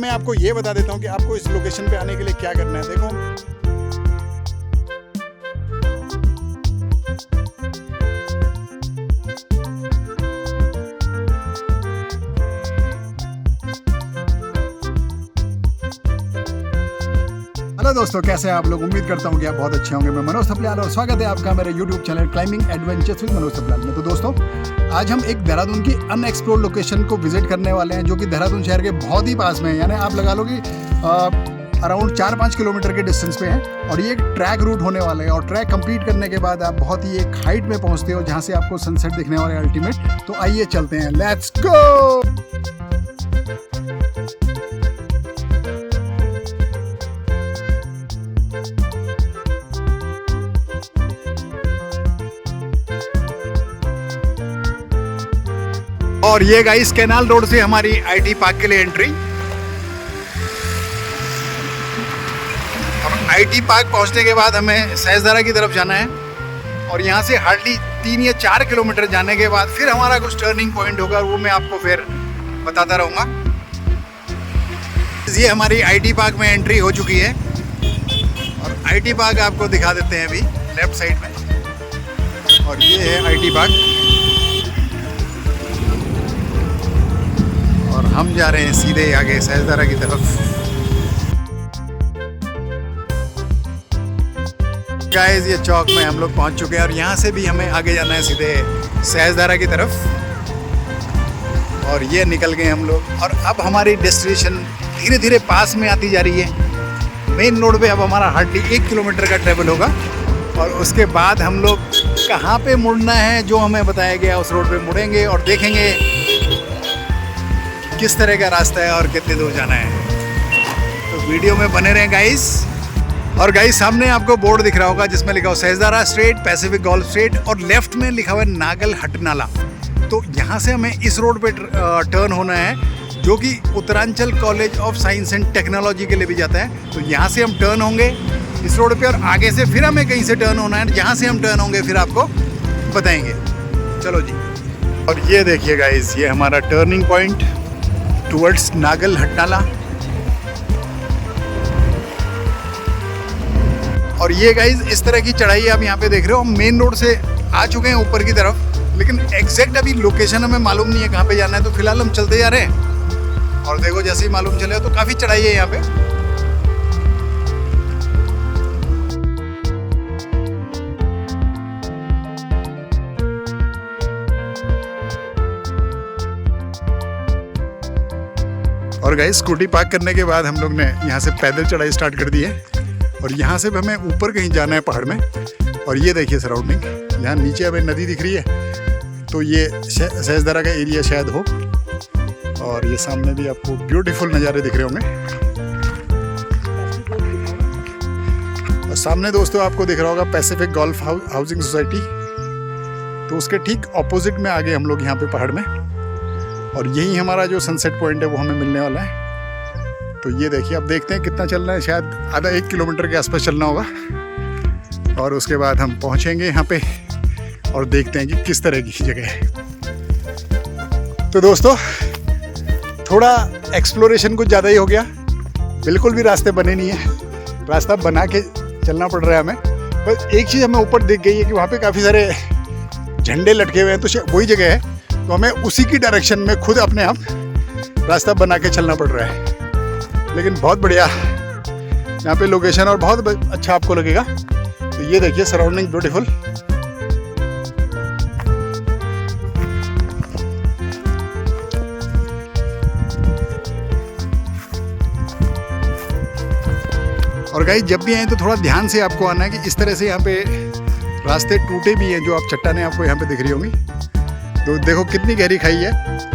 मैं आपको ये बता देता हूँ कि आपको इस लोकेशन पे आने के लिए क्या करना है। देखो हेलो दोस्तों, कैसे हैं आप लोग? उम्मीद करता हूँ कि आप बहुत अच्छे होंगे। मैं मनोज थपलियाल और स्वागत है आपका मेरे YouTube channel climbing adventures with Manoj Thapliyal में। तो दोस्तों, आज हम एक देहरादून की अनएक्सप्लोर्ड लोकेशन को विजिट करने वाले हैं, जो कि देहरादून शहर के बहुत ही पास में है। यानी आप लगा लो कि अराउंड 4-5 किलोमीटर के डिस्टेंस पे है। और ये एक ट्रैक रूट होने वाला है, और ट्रैक कंप्लीट करने के बाद आप बहुत ही एक हाइट में पहुँचते हो, जहाँ से आपको सनसेट दिखने वाला है अल्टीमेट। तो आइए चलते हैं, लेट्स गो। और ये गाइस कैनाल रोड से हमारी आईटी पार्क के लिए एंट्री। अब आईटी पार्क पहुंचने के बाद हमें सहजदारा की तरफ जाना है, और यहाँ से हार्डली 3 या 4 किलोमीटर जाने के बाद फिर हमारा कुछ टर्निंग पॉइंट होगा, वो मैं आपको फिर बताता रहूँगा। ये हमारी आईटी पार्क में एंट्री हो चुकी है, और आईटी पार्क आपको दिखा देते हैं अभी लेफ्ट साइड में। और ये है आईटी पार्क, और हम जा रहे हैं सीधे आगे सहजदारा की तरफ। गाइस, ये चौक में हम लोग पहुंच चुके हैं, और यहाँ से भी हमें आगे जाना है सीधे सहजदारा की तरफ। और ये निकल गए हम लोग, और अब हमारी डेस्टिनेशन धीरे धीरे पास में आती जा रही है। मेन रोड पे अब हमारा हार्डली 1 किलोमीटर का ट्रेवल होगा, और उसके बाद हम लोग कहाँ पे मुड़ना है जो हमें बताया गया उस रोड पे मुड़ेंगे, और देखेंगे किस तरह का रास्ता है और कितने दूर जाना है। तो वीडियो में बने रहें गाइस। और गाइस, सामने आपको बोर्ड दिख रहा होगा जिसमें लिखा हो सहजदारा स्ट्रेट, पैसिफिक गोल्फ स्ट्रेट, और लेफ्ट में लिखा हुआ है नागल हट नाला। तो यहाँ से हमें इस रोड पे टर्न होना है, जो कि Uttaranchal college of science and technology के लिए भी जाता है। तो यहाँ से हम टर्न होंगे इस रोड पे, और आगे से फिर हमें कहीं से टर्न होना है। जहाँ से हम टर्न होंगे फिर आपको बताएंगे। चलो जी। और ये देखिए गाइस, ये हमारा टर्निंग पॉइंट टुवर्ड्स नागल हट नाला। और ये गाइस, इस तरह की चढ़ाई आप यहाँ पे देख रहे हो। हम मेन रोड से आ चुके हैं ऊपर की तरफ, लेकिन एग्जैक्ट अभी लोकेशन हमें मालूम नहीं है कहाँ पे जाना है। तो फिलहाल हम चलते जा रहे हैं, और देखो जैसे ही मालूम चले तो काफ़ी चढ़ाई है यहाँ पे। और गाइस, स्कूटी पार्क करने के बाद हम लोग ने यहाँ से पैदल चढ़ाई स्टार्ट कर दी है, और यहाँ से हमें ऊपर कहीं जाना है पहाड़ में। और ये देखिए सराउंडिंग, यहाँ नीचे हमें नदी दिख रही है, तो ये सहजदारा का एरिया शायद हो। और ये सामने भी आपको ब्यूटीफुल नज़ारे दिख रहे होंगे। और सामने दोस्तों आपको दिख रहा होगा पैसिफिक गोल्फ हाउसिंग सोसाइटी। तो उसके ठीक ऑपोजिट में आगे हम लोग यहाँ पे पहाड़ में, और यही हमारा जो सनसेट पॉइंट है वो हमें मिलने वाला है। तो ये देखिए, अब देखते हैं कितना चलना है। शायद आधा 1 किलोमीटर के आसपास चलना होगा, और उसके बाद हम पहुंचेंगे यहाँ पे, और देखते हैं कि किस तरह की जगह है। तो दोस्तों, थोड़ा एक्सप्लोरेशन कुछ ज़्यादा ही हो गया। बिल्कुल भी रास्ते बने नहीं है, रास्ता बना के चलना पड़ रहा है हमें। बस एक चीज़ हमें ऊपर दिख गई है कि वहाँ पे काफ़ी सारे झंडे लटके हुए हैं, तो वही जगह है। तो हमें उसी की डायरेक्शन में खुद अपने आप रास्ता बना के चलना पड़ रहा है। लेकिन बहुत बढ़िया यहाँ पे लोकेशन, और बहुत अच्छा आपको लगेगा। तो ये देखिए सराउंडिंग ब्यूटीफुल। और गाइस, जब भी आए तो थोड़ा ध्यान से आपको आना है कि इस तरह से यहाँ पे रास्ते टूटे भी हैं, जो आप चट्टानें आपको यहाँ पे दिख रही होंगी। तो देखो कितनी गहरी खाई है।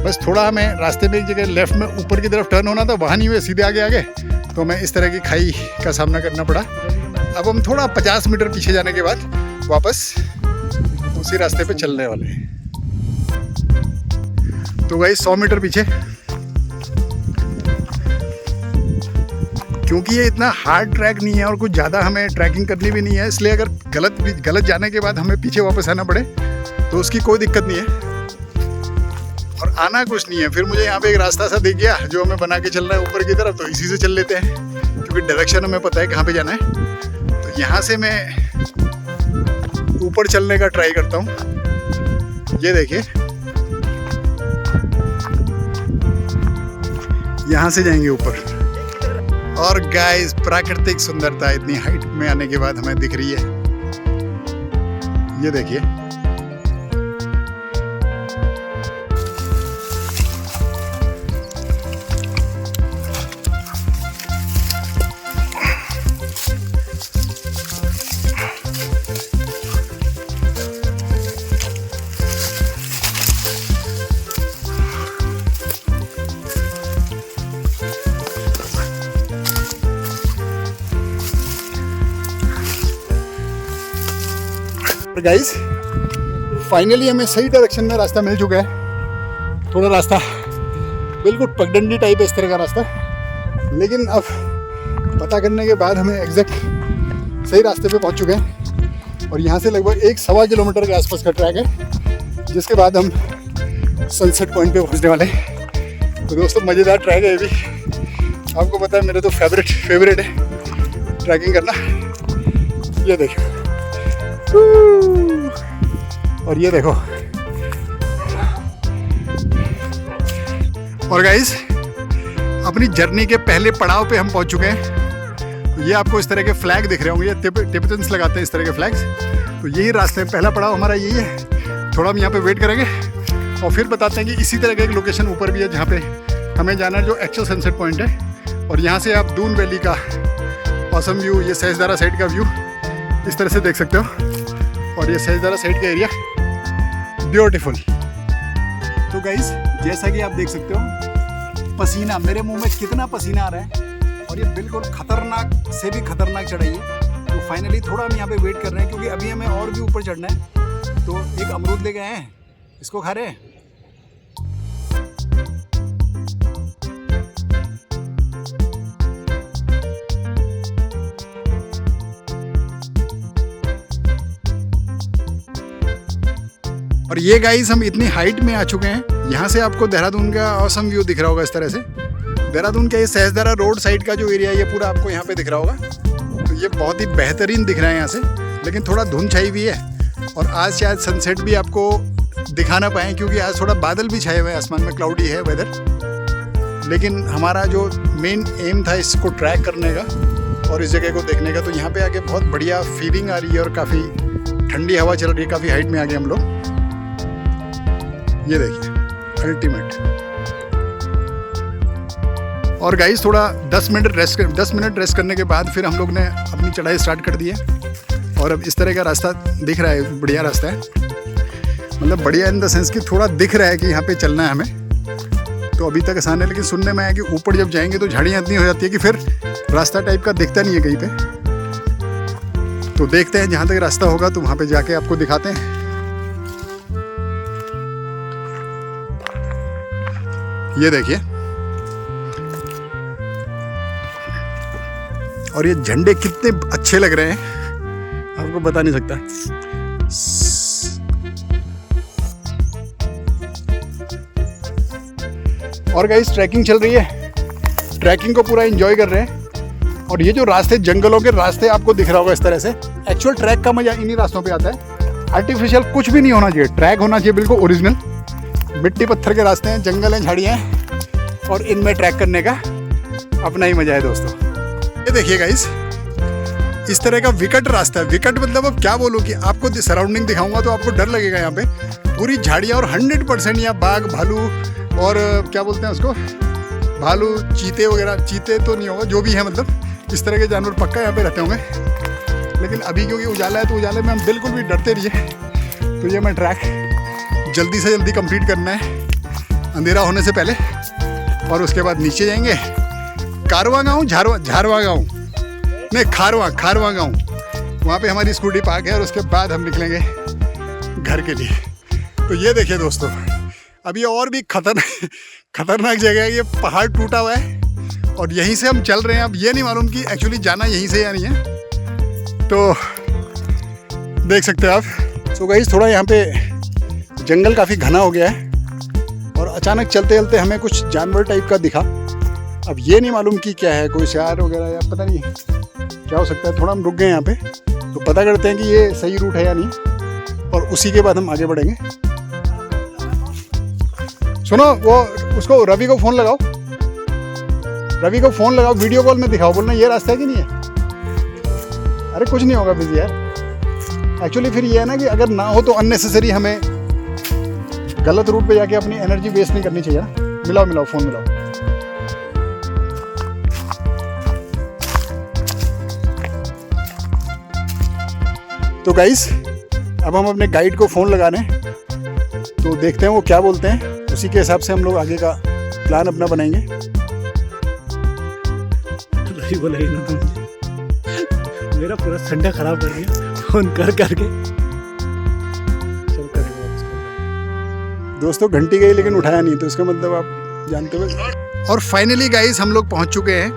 बस थोड़ा हमें रास्ते में एक जगह लेफ्ट में ऊपर की तरफ टर्न होना था, वहाँ नहीं हुए, सीधे आगे। तो हमें इस तरह की खाई का सामना करना पड़ा। अब हम थोड़ा 50 मीटर पीछे जाने के बाद वापस उसी रास्ते पे चलने वाले हैं। तो गाइस, 100 मीटर पीछे, क्योंकि ये इतना हार्ड ट्रैक नहीं है और कुछ ज़्यादा हमें ट्रैकिंग करनी भी नहीं है, इसलिए अगर गलत जाने के बाद हमें पीछे वापस आना पड़े तो उसकी कोई दिक्कत नहीं है। और आना कुछ नहीं है। फिर मुझे यहाँ पे एक रास्ता सा दिख गया जो हमें बना के चल रहा है ऊपर की तरफ, तो इसी से चल लेते हैं क्योंकि डायरेक्शन हमें पता है कहाँ पे जाना है। तो यहाँ से मैं ऊपर चलने का ट्राई करता हूँ। ये देखिए, यहाँ से जाएंगे ऊपर। और गाइस, प्राकृतिक सुंदरता इतनी हाइट में आने के बाद हमें दिख रही है। ये देखिए, गाइस फाइनली हमें सही डायरेक्शन में रास्ता मिल चुका है। थोड़ा रास्ता बिल्कुल पगडंडी टाइप है इस तरह का रास्ता, लेकिन अब पता करने के बाद हमें एग्जैक्ट सही रास्ते पे पहुंच चुके हैं। और यहाँ से लगभग 1-1.25 किलोमीटर के आसपास का ट्रैक है, जिसके बाद हम सनसेट पॉइंट पे पहुँचने वाले हैं। तो दोस्तों, मज़ेदार ट्रैक है ये भी। आपको पता है मेरे तो फेवरेट है ट्रैकिंग करना। ये देखो, और ये देखो। और गाइस, अपनी जर्नी के पहले पड़ाव पे हम पहुंच चुके हैं। ये आपको इस तरह के फ्लैग दिख रहे होंगे, ये टिबेटन्स लगाते हैं इस तरह के फ्लैग्स। तो यही रास्ते, पहला पड़ाव हमारा यही है। थोड़ा हम यहाँ पे वेट करेंगे और फिर बताते हैं कि इसी तरह का एक लोकेशन ऊपर भी है जहाँ पे हमें जाना है, जो एक्चुअल सनसेट पॉइंट है। और यहाँ से आप दून वैली का ऑसम व्यू, ये सहजदारा साइड का व्यू इस तरह से देख सकते हो। और ये सहजदारा साइड का एरिया ब्यूटीफुल। तो गाइस, जैसा कि आप देख सकते हो, पसीना, मेरे मुंह में कितना पसीना आ रहा है। और ये बिल्कुल खतरनाक से भी खतरनाक चढ़ाई है। तो फाइनली थोड़ा हम यहाँ पे वेट कर रहे हैं क्योंकि अभी हमें और भी ऊपर चढ़ना है। तो एक अमरूद लेके आए हैं, इसको खा रहे हैं। और ये गाइस, हम इतनी हाइट में आ चुके हैं। यहाँ से आपको देहरादून का ऑसम व्यू दिख रहा होगा इस तरह से। देहरादून का ये सहजदारा रोड साइड का जो एरिया है, ये पूरा आपको यहाँ पे दिख रहा होगा। तो ये बहुत ही बेहतरीन दिख रहा है यहाँ से, लेकिन थोड़ा धुंध छाई हुई है। और आज शायद सनसेट भी आपको दिखा ना पाएँ क्योंकि आज थोड़ा बादल भी छाए हुए हैं, आसमान में क्लाउडी है वेदर। लेकिन हमारा जो मेन एम था इसको ट्रैक करने का और इस जगह को देखने का, तो यहाँ पे आके बहुत बढ़िया फीलिंग आ रही है और काफ़ी ठंडी हवा चल रही है। काफ़ी हाइट में आ गए हम लोग। ये देखिए, अल्टीमेट। और गाइस, थोड़ा 10 मिनट रेस्ट करने के बाद फिर हम लोग ने अपनी चढ़ाई स्टार्ट कर दी है। और अब इस तरह का रास्ता दिख रहा है, बढ़िया रास्ता है। मतलब बढ़िया इन द सेंस कि थोड़ा दिख रहा है कि यहाँ पे चलना है हमें। तो अभी तक आसान है, लेकिन सुनने में आया कि ऊपर जब जाएंगे तो झाड़ियाँ इतनी हो जाती है कि फिर रास्ता टाइप का दिखता नहीं है कहीं पे। तो देखते हैं, जहाँ तक रास्ता होगा तो वहाँ पे जाके आपको दिखाते हैं। ये देखिए, और ये झंडे कितने अच्छे लग रहे हैं, आपको बता नहीं सकता। और गाइस, ट्रैकिंग चल रही है, ट्रैकिंग को पूरा एंजॉय कर रहे हैं। और ये जो रास्ते, जंगलों के रास्ते आपको दिख रहा होगा इस तरह से। एक्चुअल ट्रैक का मजा इन्हीं रास्तों पे आता है। आर्टिफिशियल कुछ भी नहीं होना चाहिए, ट्रैक होना चाहिए बिल्कुल ओरिजिनल। मिट्टी पत्थर के रास्ते हैं, जंगल हैं, झाड़ियाँ हैं, और इनमें ट्रैक करने का अपना ही मजा है दोस्तों। ये देखिए गाइस, इस तरह का विकट रास्ता है। विकट मतलब अब क्या बोलूँ कि आपको सराउंडिंग दिखाऊंगा तो आपको डर लगेगा। यहाँ पे पूरी झाड़ियाँ और 100% यहाँ बाघ, भालू और क्या बोलते हैं उसको, भालू, चीते वगैरह, चीते तो नहीं होगा, जो भी है मतलब इस तरह के जानवर पक्का यहाँ पे रहते होंगे। लेकिन अभी क्योंकि उजाला है तो उजाले में हम बिल्कुल भी डरते नहीं है। तो ये मैं ट्रैक जल्दी से जल्दी कंप्लीट करना है अंधेरा होने से पहले। और उसके बाद नीचे जाएंगे, कारवा गाँव, झारवा गाँव नहीं, खारवा गाँव, वहाँ पे हमारी स्कूटी पार्क है। और उसके बाद हम निकलेंगे घर के लिए। तो ये देखिए दोस्तों, अब ये और भी खतरनाक जगह है। ये पहाड़ टूटा हुआ है और यहीं से हम चल रहे हैं। अब ये नहीं मालूम कि एक्चुअली जाना यहीं से या नहीं है, तो देख सकते हैं आप। सो गाइस, थोड़ा यहाँ पे जंगल काफ़ी घना हो गया है और अचानक चलते चलते हमें कुछ जानवर टाइप का दिखा। अब ये नहीं मालूम कि क्या है, कोई शेर वगैरह या पता नहीं क्या हो सकता है। थोड़ा हम रुक गए यहाँ पे, तो पता करते हैं कि ये सही रूट है या नहीं, और उसी के बाद हम आगे बढ़ेंगे। सुनो, वो उसको रवि को फ़ोन लगाओ, रवि को फ़ोन लगाओ, वीडियो कॉल में दिखाओ, बोलना ये रास्ता है कि नहीं है। अरे कुछ नहीं होगा बिजी यार। एक्चुअली फिर ये है ना कि अगर ना हो तो अननेसेसरी हमें गलत रूट पे जाके अपनी एनर्जी वेस्ट नहीं करनी चाहिए ना। मिलाओ मिलाओ, फ़ोन मिलाओ। तो गाइस, अब हम अपने गाइड को फ़ोन लगा रहे हैं, तो देखते हैं वो क्या बोलते हैं, उसी के हिसाब से हम लोग आगे का प्लान अपना बनाएंगे। रवि बोला ही ना, मेरा पूरा संडे खराब कर दिया फोन कर करके। चल करेंगे दोस्तों, घंटी गई लेकिन उठाया नहीं, तो इसका मतलब आप जानते हो। और फाइनली गाइस, हम लोग पहुंच चुके हैं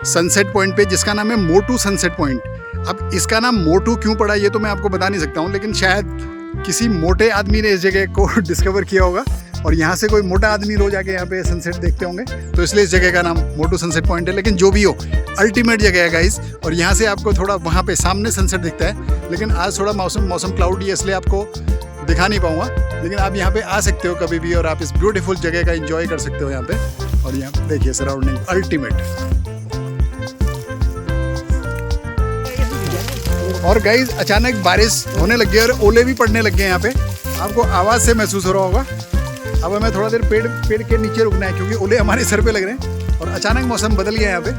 सनसेट पॉइंट पे, जिसका नाम है मोटू सनसेट पॉइंट। अब इसका नाम मोटू क्यों पड़ा ये तो मैं आपको बता नहीं सकता हूँ, लेकिन शायद किसी मोटे आदमी ने इस जगह को डिस्कवर किया होगा, और यहाँ से कोई मोटा आदमी रोज आके यहाँ पे सनसेट देखते होंगे, तो इसलिए इस जगह का नाम मोटू सनसेट पॉइंट है। लेकिन जो भी हो, अल्टीमेट जगह है गाइस। और यहाँ से आपको थोड़ा वहाँ पे सामने सनसेट दिखता है, लेकिन आज थोड़ा मौसम क्लाउडी है, इसलिए आपको दिखा नहीं पाऊँगा। लेकिन आप यहाँ पे आ सकते हो कभी भी, और आप इस ब्यूटीफुल जगह का एंजॉय कर सकते हो यहाँ पे। और यहाँ देखिए सराउंडिंग अल्टीमेट। और गाइस, अचानक बारिश होने लग गई और ओले भी पड़ने लग गए यहाँ पे, आपको आवाज़ से महसूस हो रहा होगा। अब हमें थोड़ा देर पेड़ के नीचे रुकना है, क्योंकि ओले हमारे सर पे लग रहे हैं और अचानक मौसम बदल गया यहाँ पे।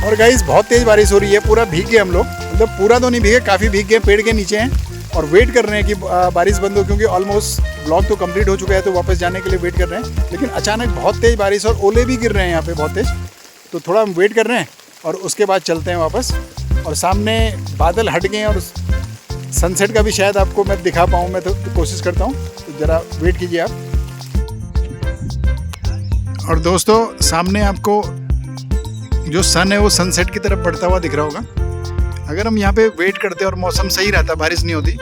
और गाइस, बहुत तेज बारिश हो रही है, पूरा भीग गए हम लोग, मतलब पूरा तो नहीं भीगे, काफ़ी भीग गए, पेड़ के नीचे हैं और वेट कर रहे हैं कि बारिश बंद हो, क्योंकि ऑलमोस्ट ब्लॉग तो कंप्लीट हो चुका है, तो वापस जाने के लिए वेट कर रहे हैं। लेकिन अचानक बहुत तेज़ बारिश और ओले भी गिर रहे हैं यहाँ पे बहुत तेज़, तो थोड़ा हम वेट कर रहे हैं और उसके बाद चलते हैं वापस। और सामने बादल हट गए हैं और सनसेट का भी शायद आपको मैं दिखा पाऊँ, मैं तो कोशिश करता हूँ, तो ज़रा वेट कीजिए आप। और दोस्तों, सामने आपको जो सन है वो सनसेट की तरफ बढ़ता हुआ दिख रहा होगा। अगर हम यहाँ पे वेट करते और मौसम सही रहता, बारिश नहीं होती,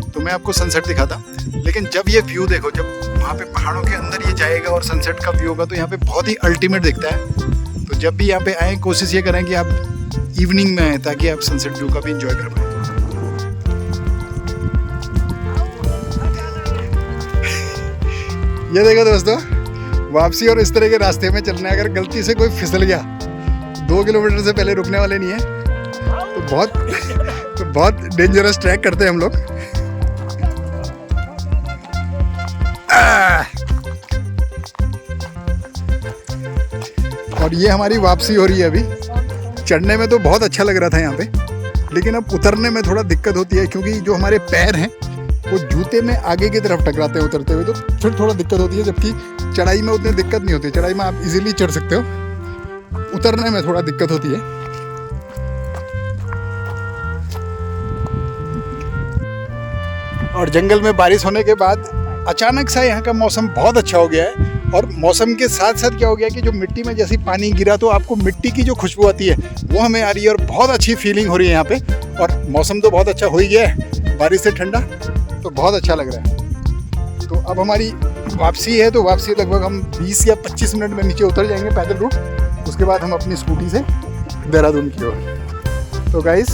तो मैं आपको सनसेट दिखाता। लेकिन जब ये व्यू देखो, जब वहाँ पे पहाड़ों के अंदर ये जाएगा और सनसेट का व्यू होगा, तो यहाँ पे बहुत ही अल्टीमेट दिखता है। तो जब भी यहाँ पे आए, कोशिश ये करें कि आप इवनिंग में आए, ताकि आप सनसेट व्यू का भी इंजॉय कर पाए। ये देखो दोस्तों, वापसी और इस तरह के रास्ते में चलना है। अगर गलती से कोई फिसल गया, 2 किलोमीटर से पहले रुकने वाले नहीं है, तो बहुत डेंजरस ट्रैक करते हैं हम लोग। और ये हमारी वापसी हो रही है अभी। चढ़ने में तो बहुत अच्छा लग रहा था यहाँ पे, लेकिन अब उतरने में थोड़ा दिक्कत होती है, क्योंकि जो हमारे पैर हैं वो जूते में आगे की तरफ टकराते हैं उतरते हुए, तो फिर थोड़ा दिक्कत होती है। जबकि चढ़ाई में उतनी दिक्कत नहीं होती, चढ़ाई में आप इजीली चढ़ सकते हो, उतरने में थोड़ा दिक्कत होती है। और जंगल में बारिश होने के बाद अचानक सा यहाँ का मौसम बहुत अच्छा हो गया है। और मौसम के साथ साथ क्या हो गया कि जो मिट्टी में जैसे पानी गिरा, तो आपको मिट्टी की जो खुशबू आती है वो हमें आ रही है, और बहुत अच्छी फीलिंग हो रही है यहाँ पे। और मौसम तो बहुत अच्छा हो ही गया है, बारिश से ठंडा, तो बहुत अच्छा लग रहा है। तो अब हमारी वापसी है, तो वापसी लगभग हम 20 या 25 मिनट में नीचे उतर जाएंगे पैदल रूट। उसके बाद हम अपनी स्कूटी से देहरादून की ओर। तो गाइस,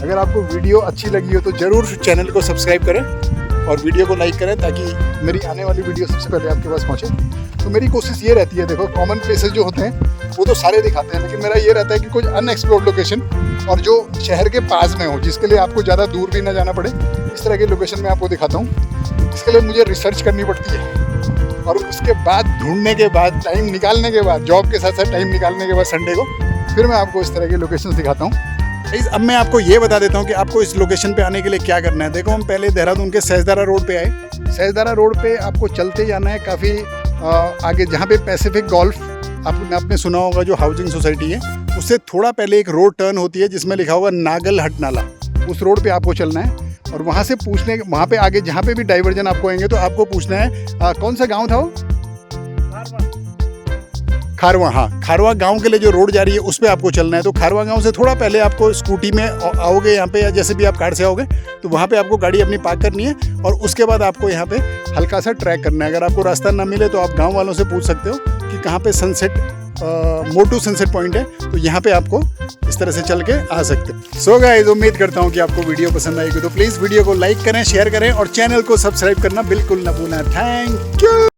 अगर आपको वीडियो अच्छी लगी हो तो ज़रूर चैनल को सब्सक्राइब करें और वीडियो को लाइक करें, ताकि मेरी आने वाली वीडियो सबसे पहले आपके पास पहुंचे। तो मेरी कोशिश ये रहती है, देखो कॉमन प्लेसेस जो होते हैं वो तो सारे दिखाते हैं, लेकिन मेरा ये रहता है कि कुछ अनएक्सप्लोर्ड लोकेशन और जो शहर के पास में हो, जिसके लिए आपको ज़्यादा दूर भी ना जाना पड़े, इस तरह के लोकेशन मैं आपको दिखाता हूँ। इसके लिए मुझे रिसर्च करनी पड़ती है, और उसके बाद ढूंढने के बाद, टाइम निकालने के बाद, जॉब के साथ साथ टाइम निकालने के बाद संडे को, फिर मैं आपको इस तरह के लोकेशन दिखाता हूँ। अब मैं आपको ये बता देता हूँ कि आपको इस लोकेशन पे आने के लिए क्या करना है। देखो, हम पहले देहरादून के सहजदारा रोड पे आए। सहजदारा रोड पे आपको चलते जाना है काफ़ी आगे, जहाँ पे पैसिफिक गोल्फ आपने सुना होगा, जो हाउसिंग सोसाइटी है, उससे थोड़ा पहले एक रोड टर्न होती है जिसमें लिखा होगा नागल हट नाला। उस रोड पे आपको चलना है और वहाँ से पूछने, वहाँ पे आगे जहाँ पे भी डाइवर्जन आपको आएंगे तो आपको पूछना है कौन सा गाँव था वो, खारवा, हाँ खारवा गांव के लिए जो रोड जा रही है उस पर आपको चलना है। तो खारवा गांव से थोड़ा पहले आपको स्कूटी में आओगे यहाँ पे, या जैसे भी आप कार से आओगे तो वहाँ पे आपको गाड़ी अपनी पार्क करनी है और उसके बाद आपको यहाँ पे हल्का सा ट्रैक करना है। अगर आपको रास्ता ना मिले तो आप गाँव वालों से पूछ सकते हो कि कहाँ पे सनसेट मोटू सनसेट पॉइंट है, तो यहाँ पे आपको इस तरह से चल के आ सकते हैं। सो गाइस, उम्मीद करता हूँ कि आपको वीडियो पसंद आएगी, तो प्लीज़ वीडियो को लाइक करें, शेयर करें और चैनल को सब्सक्राइब करना बिल्कुल ना भूलना। Thank you.